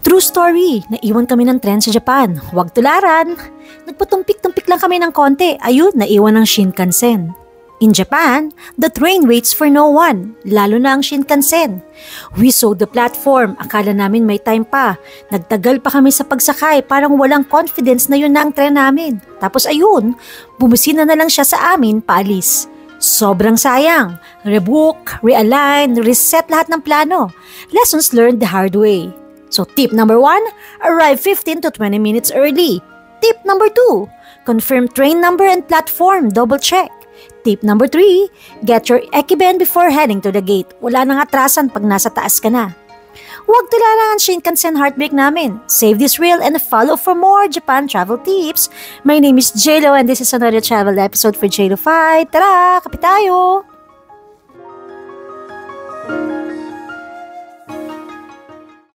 True story, naiwan kami ng tren sa Japan. Huwag tularan. Nagpatumpik-tumpik lang kami ng konti. Ayun, naiwan ng Shinkansen. In Japan, the train waits for no one, lalo na ang Shinkansen. We saw the platform, akala namin may time pa. Nagtagal pa kami sa pagsakay, parang walang confidence na yun na ang tren namin. Tapos ayun, bumisina na lang siya sa amin paalis. Sobrang sayang. Rebook, realign, reset lahat ng plano. Lessons learned the hard way. So tip number 1, arrive 15 to 20 minutes early. Tip number 2, confirm train number and platform, double check. Tip number 3, get your ekiben before heading to the gate. Wala nang atrasan pag nasa taas ka na. Huwag tularan ang Shinkansen heartbreak namin. Save this reel and follow for more Japan travel tips. My name is JLo and this is another travel episode for JLo Fight. Tara, kapit tayo!